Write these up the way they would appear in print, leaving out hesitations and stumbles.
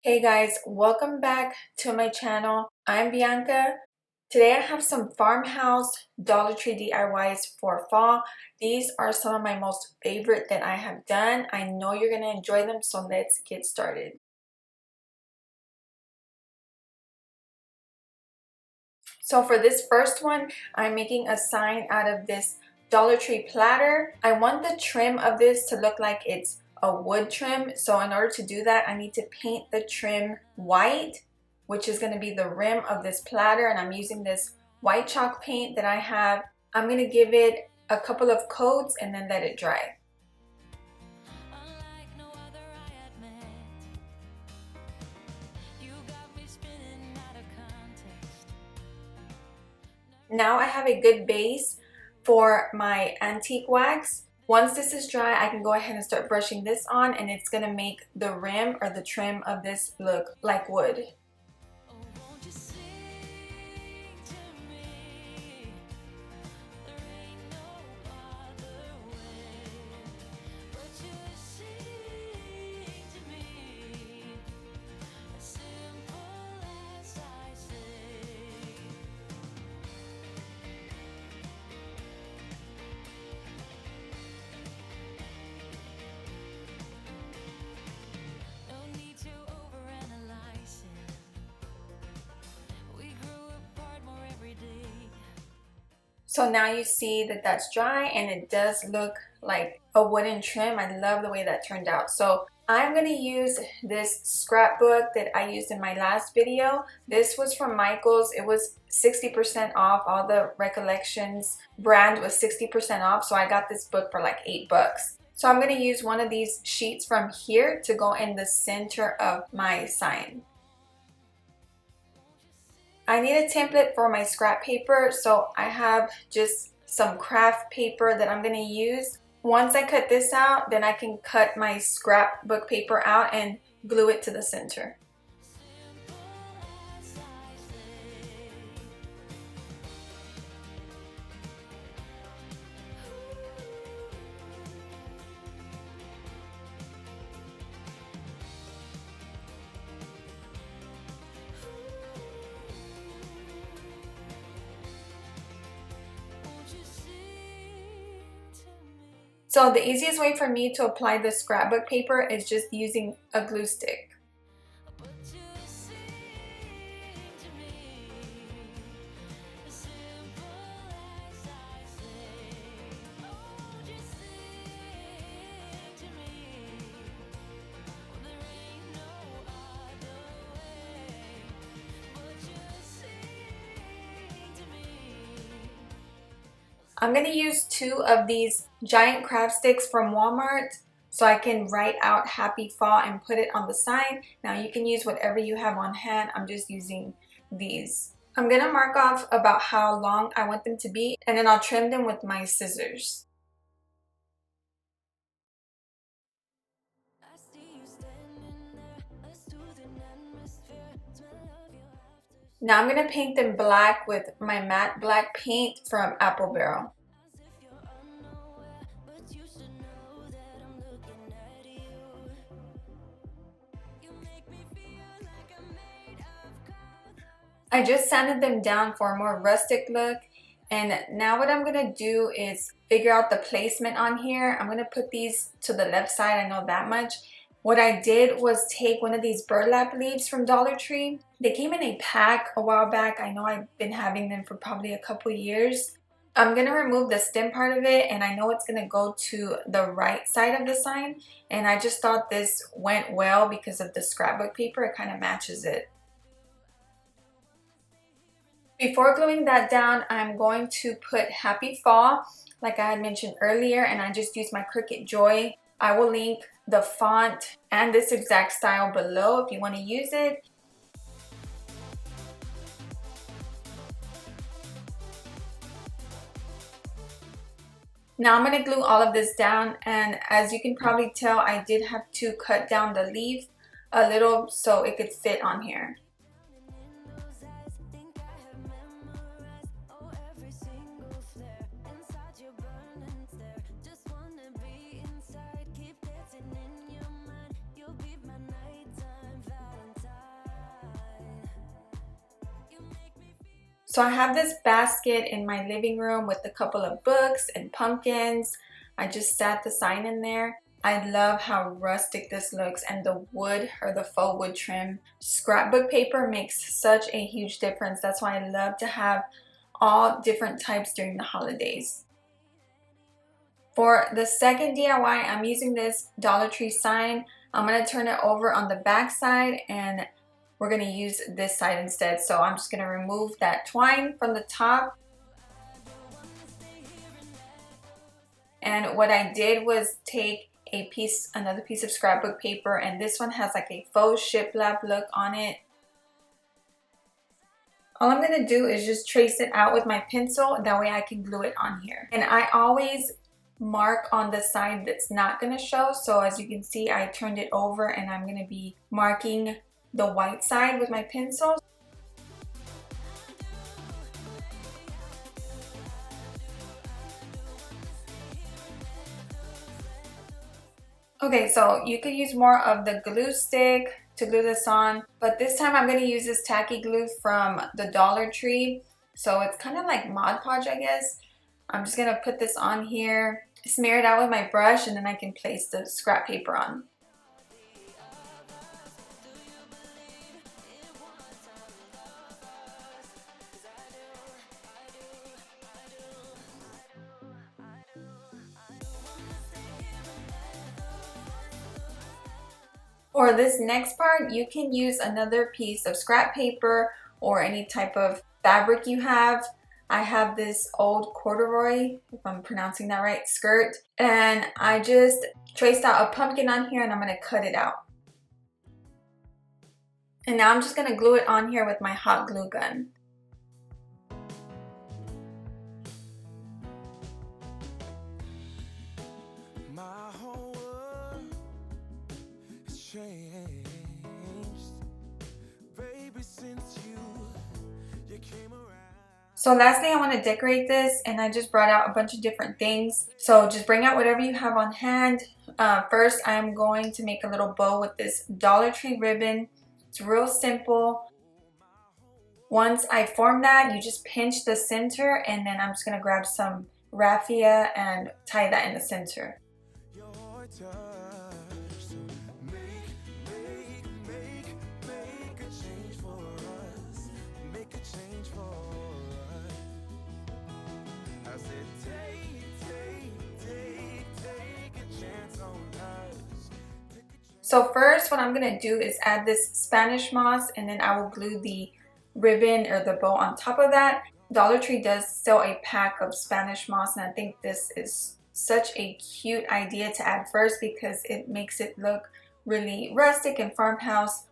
Hey guys, welcome back to my channel. I'm Bianca. Today I have some Farmhouse Dollar Tree DIYs for fall. These are some of my most favorite that I have done. I know you're going to enjoy them, so let's get started. So for this first one, I'm making a sign out of this Dollar Tree platter. I want the trim of this to look like it's a wood trim. So in order to do that, I need to paint the trim white, which is going to be the rim of this platter. And I'm using this white chalk paint that I have. I'm going to give it a couple of coats and then let it dry. Now I have a good base for my antique wax. Once this is dry, I can go ahead and start brushing this on, and it's going to make the rim or the trim of this look like wood. So now you see that that's dry and it does look like a wooden trim. I love the way that turned out. So I'm going to use this scrapbook that I used in my last video. This was from Michael's. It was 60% off. All the Recollections brand was 60% off. So I got this book for like $8. So I'm going to use one of these sheets from here to go in the center of my sign. I need a template for my scrap paper, so I have just some craft paper that I'm going to use. Once I cut this out, then I can cut my scrapbook paper out and glue it to the center. So the easiest way for me to apply the scrapbook paper is just using a glue stick. I'm going to use 2 of these giant craft sticks from Walmart so I can write out Happy Fall and put it on the sign. Now you can use whatever you have on hand. I'm just using these. I'm going to mark off about how long I want them to be, and then I'll trim them with my scissors. Now I'm going to paint them black with my matte black paint from Apple Barrel. I just sanded them down for a more rustic look, and now what I'm going to do is figure out the placement on here. I'm going to put these to the left side, I know that much. What I did was take one of these burlap leaves from Dollar Tree. They came in a pack a while back. I know I've been having them for probably a couple years. I'm going to remove the stem part of it, and I know it's going to go to the right side of the sign. And I just thought this went well because of the scrapbook paper. It kind of matches it. Before gluing that down, I'm going to put Happy Fall, like I had mentioned earlier, and I just used my Cricut Joy. I will link the font and this exact style below if you want to use it. Now I'm going to glue all of this down, and as you can probably tell, I did have to cut down the leaf a little so it could fit on here. So I have this basket in my living room with a couple of books and pumpkins. I just sat the sign in there. I love how rustic this looks, and the wood or the faux wood trim. Scrapbook paper makes such a huge difference. That's why I love to have all different types during the holidays. For the second DIY, I'm using this Dollar Tree sign. I'm going to turn it over on the back side, and we're going to use this side instead. So I'm just going to remove that twine from the top. And what I did was take another piece of scrapbook paper, and this one has like a faux shiplap look on it. All I'm going to do is just trace it out with my pencil. That way I can glue it on here. And I always mark on the side that's not going to show. So as you can see, I turned it over and I'm going to be marking the white side with my pencil. Okay, so you could use more of the glue stick to glue this on, but this time I'm going to use this tacky glue from the Dollar Tree. So it's kind of like Mod Podge, I guess. I'm just going to put this on here, smear it out with my brush, and then I can place the scrap paper on. For this next part, you can use another piece of scrap paper or any type of fabric you have. I have this old corduroy, if I'm pronouncing that right, skirt, and I just traced out a pumpkin on here, and I'm going to cut it out. And now I'm just going to glue it on here with my hot glue gun. So lastly, I want to decorate this, and I just brought out a bunch of different things. So just bring out whatever you have on hand. First, I'm going to make a little bow with this Dollar Tree ribbon. It's real simple. Once I form that, you just pinch the center, and then I'm just going to grab some raffia and tie that in the center. So first, what I'm going to do is add this Spanish moss, and then I will glue the ribbon or the bow on top of that. Dollar Tree does sell a pack of Spanish moss, and I think this is such a cute idea to add first because it makes it look really rustic and farmhouse.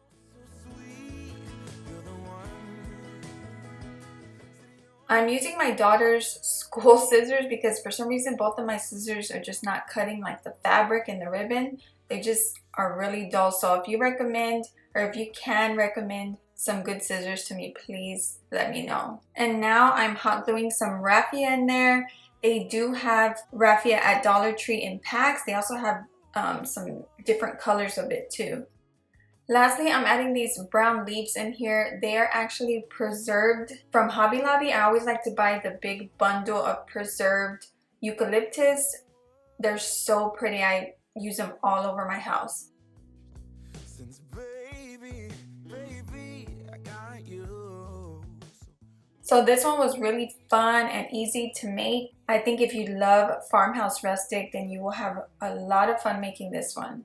I'm using my daughter's school scissors because for some reason both of my scissors are just not cutting like the fabric and the ribbon. They just are really dull. So if you recommend, or if you can recommend some good scissors to me, please let me know. And now I'm hot gluing some raffia in there. They do have raffia at Dollar Tree in packs. They also have some different colors of it too. Lastly, I'm adding these brown leaves in here. They are actually preserved from Hobby Lobby. I always like to buy the big bundle of preserved eucalyptus. They're so pretty. I use them all over my house. So this one was really fun and easy to make. I think if you love farmhouse rustic, then you will have a lot of fun making this one.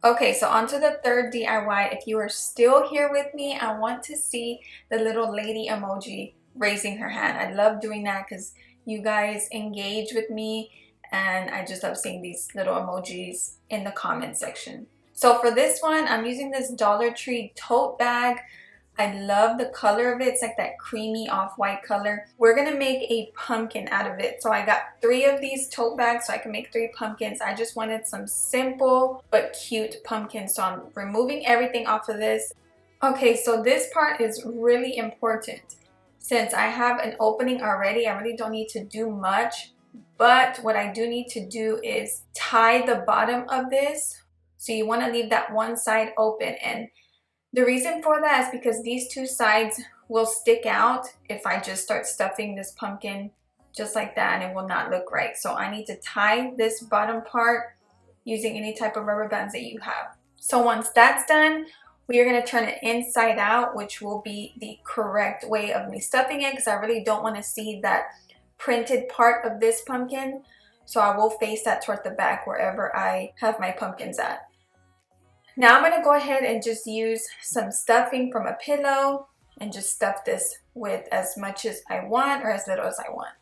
Okay, so on to the third DIY. If you are still here with me, I want to see the little lady emoji raising her hand. I love doing that because you guys engage with me, and I just love seeing these little emojis in the comment section. So for this one, I'm using this Dollar Tree tote bag. I love the color of it. It's like that creamy off-white color. We're gonna make a pumpkin out of it. So I got 3 of these tote bags so I can make 3 pumpkins. I just wanted some simple but cute pumpkins. So I'm removing everything off of this. Okay, so this part is really important. Since I have an opening already, I really don't need to do much. But what I do need to do is tie the bottom of this. So you wanna leave that one side open, and The reason for that is because these two sides will stick out if I just start stuffing this pumpkin just like that, and it will not look right. So I need to tie this bottom part using any type of rubber bands that you have. So once that's done, we are going to turn it inside out, which will be the correct way of me stuffing it, because I really don't want to see that printed part of this pumpkin. So I will face that toward the back wherever I have my pumpkins at. Now I'm going to go ahead and just use some stuffing from a pillow and just stuff this with as much as I want or as little as I want.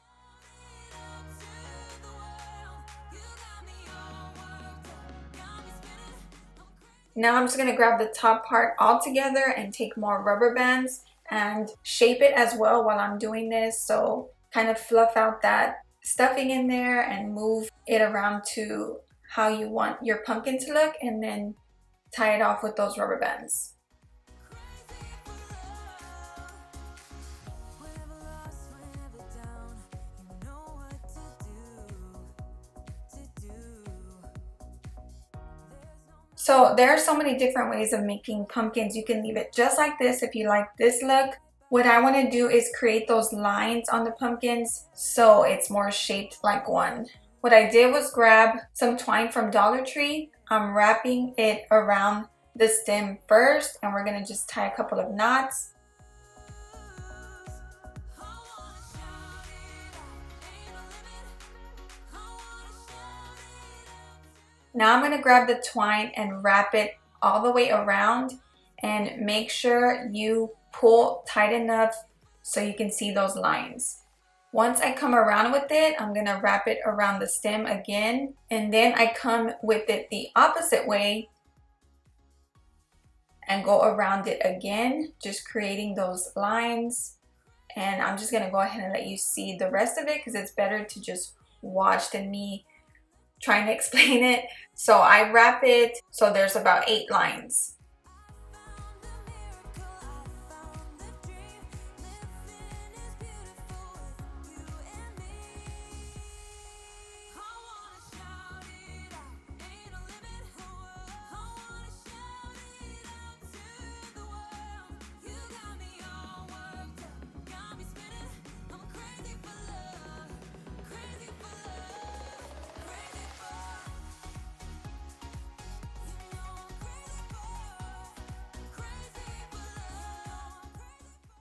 Now I'm just going to grab the top part all together and take more rubber bands and shape it as well while I'm doing this. So kind of fluff out that stuffing in there and move it around to how you want your pumpkin to look, and then tie it off with those rubber bands. So there are so many different ways of making pumpkins. You can leave it just like this if you like this look. What I want to do is create those lines on the pumpkins so it's more shaped like one. What I did was grab some twine from Dollar Tree. I'm wrapping it around the stem first, and we're going to just tie a couple of knots. Now I'm going to grab the twine and wrap it all the way around, and make sure you pull tight enough so you can see those lines. Once I come around with it, I'm going to wrap it around the stem again, and then I come with it the opposite way and go around it again, just creating those lines. And I'm just going to go ahead and let you see the rest of it, because it's better to just watch than me trying to explain it. So I wrap it so there's about 8 lines.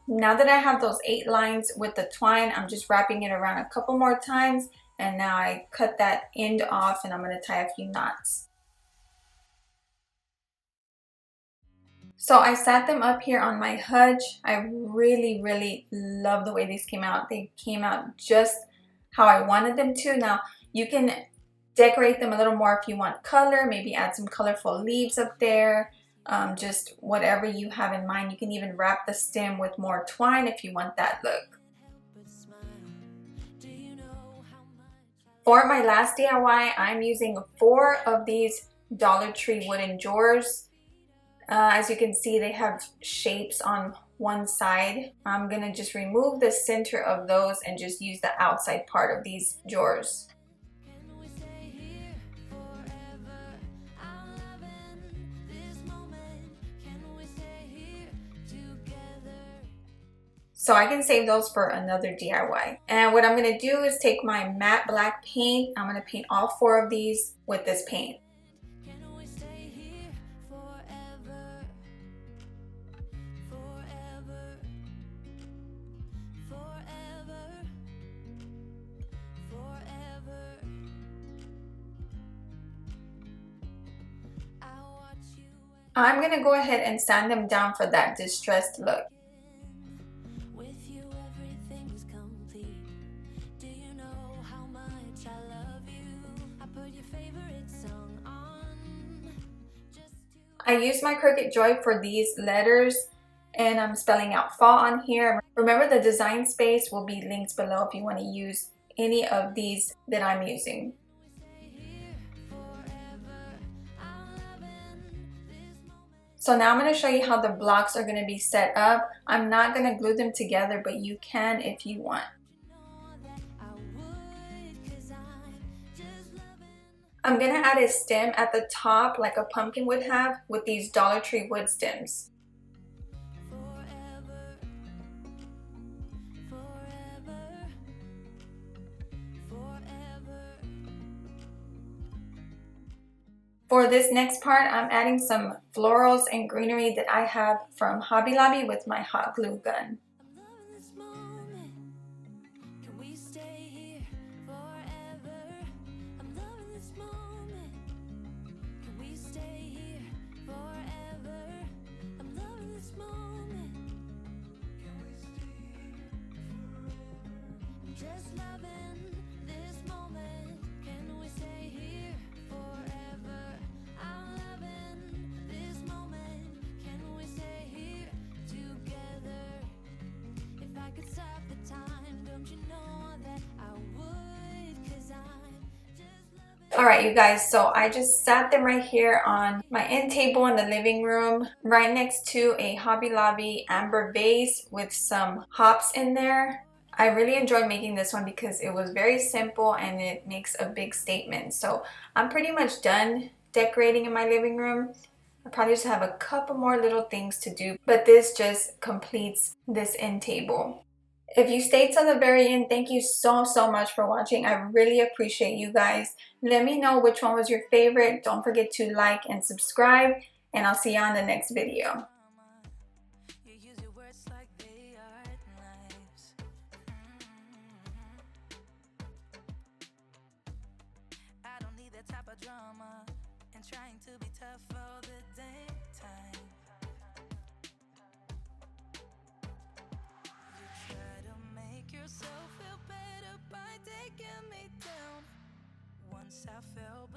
Now that I have those 8 lines with the twine, I'm just wrapping it around a couple more times, and now I cut that end off and I'm going to tie a few knots. So I sat them up here on my hutch. I really love the way these came out. They came out just how I wanted them to. Now you can decorate them a little more if you want color, maybe add some colorful leaves up there. Just whatever you have in mind. You can even wrap the stem with more twine if you want that look. For my last DIY, I'm using 4 of these Dollar Tree wooden drawers. As you can see, they have shapes on one side. I'm gonna just remove the center of those and just use the outside part of these drawers. So I can save those for another DIY. And what I'm going to do is take my matte black paint. I'm going to paint all 4 of these with this paint. I'm going to go ahead and sand them down for that distressed look. I used my Cricut Joy for these letters, and I'm spelling out fall on here. Remember, the design space will be linked below if you want to use any of these that I'm using. So now I'm going to show you how the blocks are going to be set up. I'm not going to glue them together, but you can if you want. I'm going to add a stem at the top like a pumpkin would have with these Dollar Tree wood stems. For this next part, I'm adding some florals and greenery that I have from Hobby Lobby with my hot glue gun. Just loving this moment. Can we stay here forever? I'm loving this moment. Can we stay here together? If I could stop the time, don't you know that I would? 'Cause I'm just loving. Alright you guys, so I just sat them right here on my end table in the living room, right next to a Hobby Lobby amber vase with some hops in there. I really enjoyed making this one because it was very simple and it makes a big statement. So I'm pretty much done decorating in my living room. I probably just have a couple more little things to do, but this just completes this end table. If you stayed till the very end, thank you so much for watching. I really appreciate you guys. Let me know which one was your favorite. Don't forget to like and subscribe, and I'll see you on the next video. Drama and trying to be tough all the daytime. You try to make yourself feel better by taking me down. Once I fell